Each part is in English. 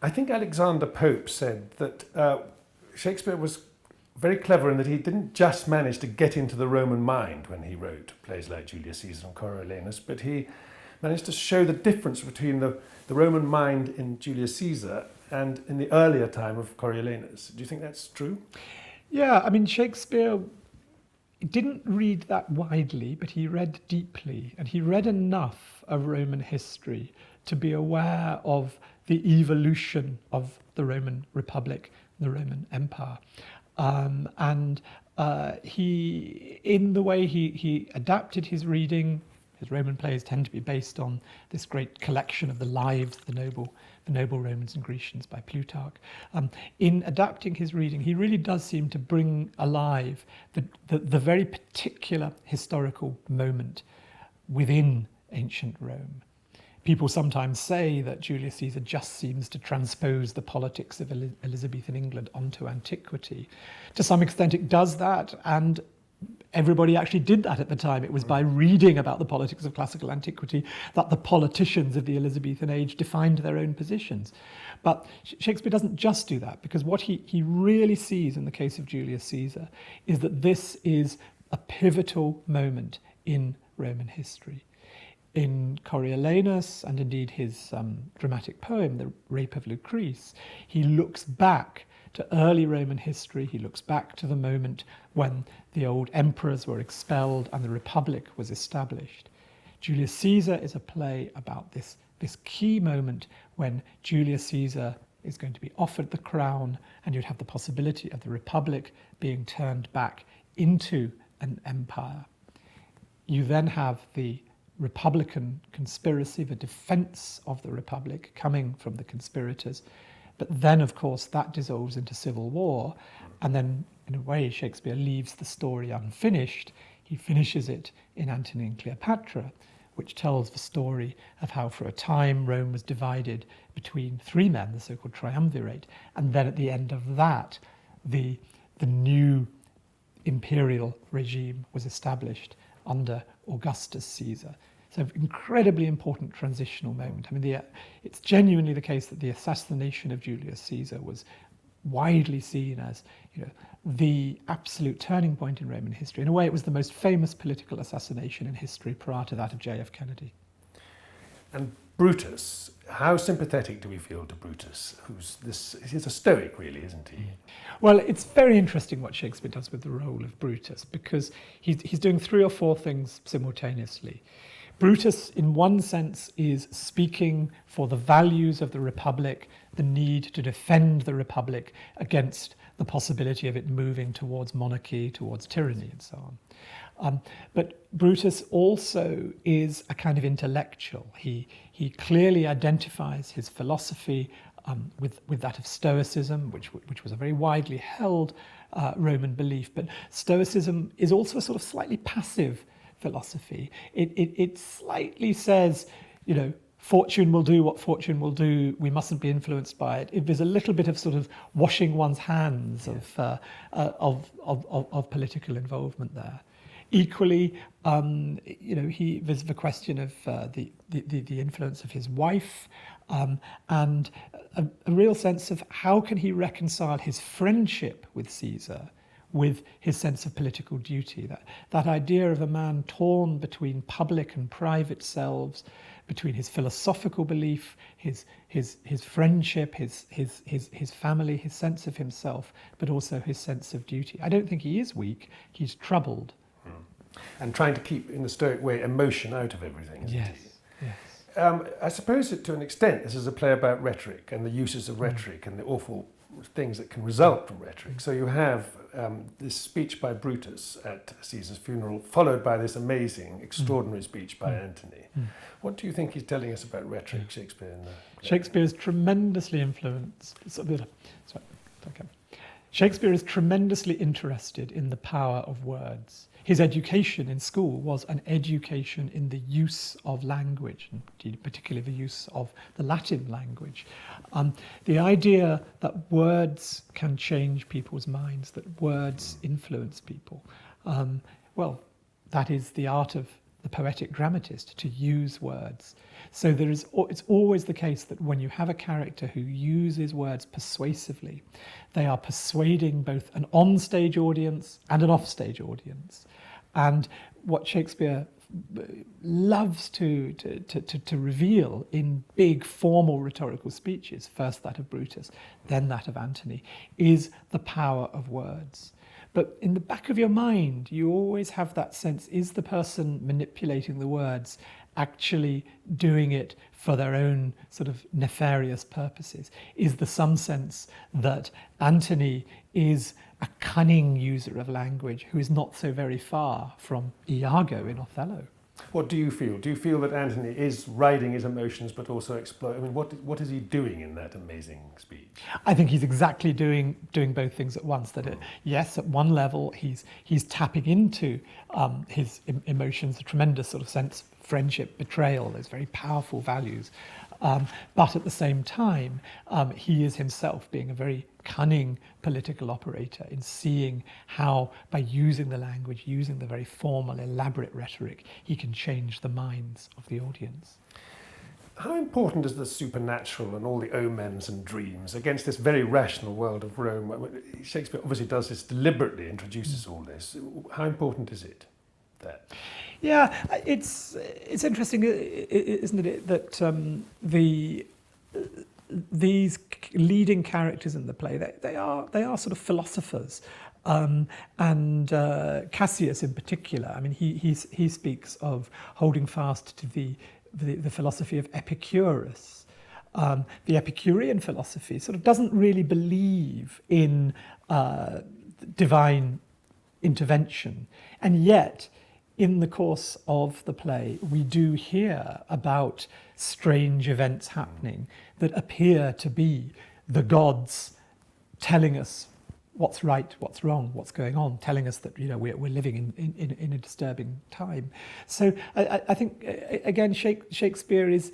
I think Alexander Pope said that Shakespeare was very clever in that he didn't just manage to get into the Roman mind when he wrote plays like Julius Caesar and Coriolanus, but he managed to show the difference between the Roman mind in Julius Caesar and in the earlier time of Coriolanus. Do you think that's true? Yeah, I mean, Shakespeare didn't read that widely, but he read deeply, and he read enough of Roman history to be aware of the evolution of the Roman Republic, the Roman Empire. He, in the way he adapted his reading, his Roman plays tend to be based on this great collection of the lives of the noble Romans and Grecians by Plutarch. In adapting his reading, he really does seem to bring alive the very particular historical moment within ancient Rome. People sometimes say that Julius Caesar just seems to transpose the politics of Elizabethan England onto antiquity. To some extent it does that, and everybody actually did that at the time. It was by reading about the politics of classical antiquity that the politicians of the Elizabethan age defined their own positions. But Shakespeare doesn't just do that, because what he really sees in the case of Julius Caesar is that this is a pivotal moment in Roman history. In Coriolanus, and indeed his dramatic poem, The Rape of Lucrece, he looks back to early Roman history. He looks back to the moment when the old emperors were expelled and the Republic was established. Julius Caesar is a play about this key moment when Julius Caesar is going to be offered the crown, and you'd have the possibility of the Republic being turned back into an empire. You then have the Republican conspiracy, the defense of the Republic coming from the conspirators. But then, of course, that dissolves into civil war. And then, in a way, Shakespeare leaves the story unfinished. He finishes it in Antony and Cleopatra, which tells the story of how for a time Rome was divided between three men, the so-called triumvirate. And then at the end of that, the new imperial regime was established under Augustus Caesar. So incredibly important transitional moment. I mean, it's genuinely the case that the assassination of Julius Caesar was widely seen as, the absolute turning point in Roman history. In a way, it was the most famous political assassination in history prior to that of J.F. Kennedy. And Brutus, how sympathetic do we feel to Brutus? He's a Stoic, really, isn't he? Well, it's very interesting what Shakespeare does with the role of Brutus, because he's doing three or four things simultaneously. Brutus, in one sense, is speaking for the values of the Republic, the need to defend the Republic against the possibility of it moving towards monarchy, towards tyranny, and so on. But Brutus also is a kind of intellectual. He clearly identifies his philosophy with that of Stoicism, which was a very widely held Roman belief. But Stoicism is also a sort of slightly passive philosophy. It slightly says, fortune will do what fortune will do. We mustn't be influenced by it. There's a little bit of sort of washing one's hands of political involvement there. Equally, there's the question of the influence of his wife, and a real sense of how can he reconcile his friendship with Caesar with his sense of political duty, that idea of a man torn between public and private selves, between his philosophical belief, his friendship, his family, his sense of himself, but also his sense of duty. I don't think he is weak, he's troubled. And trying to keep, in the Stoic way, emotion out of everything, isn't he? Yes. I suppose that to an extent this is a play about rhetoric and the uses of rhetoric and the awful things that can result from rhetoric. So you have this speech by Brutus at Caesar's funeral, followed by this amazing, extraordinary speech by Antony. What do you think he's telling us about rhetoric, Shakespeare? Shakespeare is tremendously influenced. Shakespeare is tremendously interested in the power of words. His education in school was an education in the use of language, and particularly the use of the Latin language. The idea that words can change people's minds, that words influence people, that is the art of the poetic dramatist, to use words. So it's always the case that when you have a character who uses words persuasively, they are persuading both an on-stage audience and an off-stage audience. And what Shakespeare loves to reveal in big formal rhetorical speeches, first that of Brutus, then that of Antony, is the power of words. But in the back of your mind, you always have that sense, is the person manipulating the words actually doing it for their own sort of nefarious purposes? Is there some sense that Antony is a cunning user of language who is not so very far from Iago in Othello? What do you feel? Do you feel that Antony is riding his emotions but also I mean, what is he doing in that amazing speech? I think he's exactly doing both things at once. That yes, at one level he's tapping into his emotions, a tremendous sort of sense of friendship, betrayal, those very powerful values. But at the same time, he is himself being a very cunning political operator in seeing how, by using the language, using the very formal, elaborate rhetoric, he can change the minds of the audience. How important is the supernatural and all the omens and dreams against this very rational world of Rome? Shakespeare obviously does this deliberately, introduces all this. How important is it? That? Yeah, it's interesting, isn't it, that these leading characters in the play, they are sort of philosophers, and Cassius in particular. I mean, he speaks of holding fast to the philosophy of Epicurus. The Epicurean philosophy sort of doesn't really believe in divine intervention, and yet in the course of the play, we do hear about strange events happening that appear to be the gods telling us what's right, what's wrong, what's going on, telling us that we're living in a disturbing time. So I think again Shakespeare is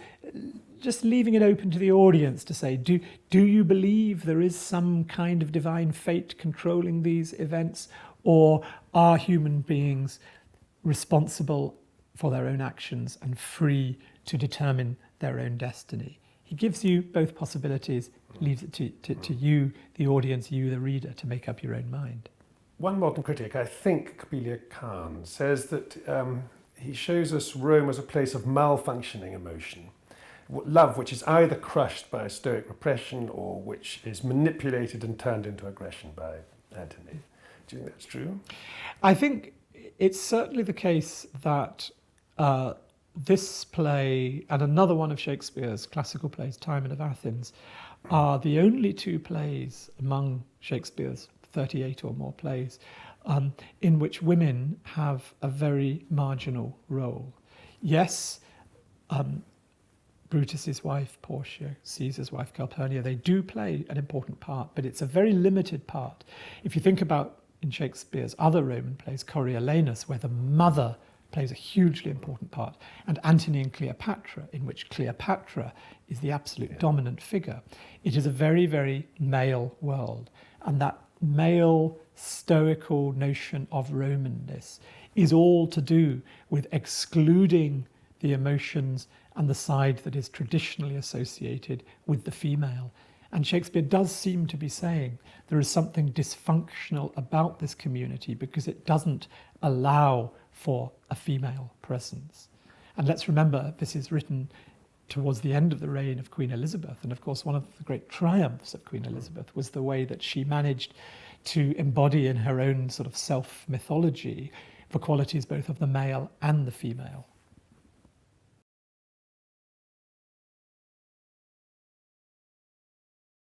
just leaving it open to the audience to say, do you believe there is some kind of divine fate controlling these events, or are human beings responsible for their own actions and free to determine their own destiny? He gives you both possibilities, leaves it to you, the audience, you, the reader, to make up your own mind. One modern critic, I think Kabelia Khan, says that he shows us Rome as a place of malfunctioning emotion. Love, which is either crushed by stoic repression or which is manipulated and turned into aggression by Antony. Do you think that's true? I think it's certainly the case that this play and another one of Shakespeare's classical plays, Timon of Athens, are the only two plays among Shakespeare's 38 or more plays in which women have a very marginal role. Yes, Brutus's wife, Portia, Caesar's wife, Calpurnia, they do play an important part, but it's a very limited part. If you think about in Shakespeare's other Roman plays, Coriolanus, where the mother plays a hugely important part, and Antony and Cleopatra, in which Cleopatra is the absolute dominant figure. It is a very, very male world, and that male stoical notion of Romanness is all to do with excluding the emotions and the side that is traditionally associated with the female. And Shakespeare does seem to be saying there is something dysfunctional about this community because it doesn't allow for a female presence. And let's remember, this is written towards the end of the reign of Queen Elizabeth. And of course, one of the great triumphs of Queen Elizabeth was the way that she managed to embody in her own sort of self-mythology the qualities both of the male and the female.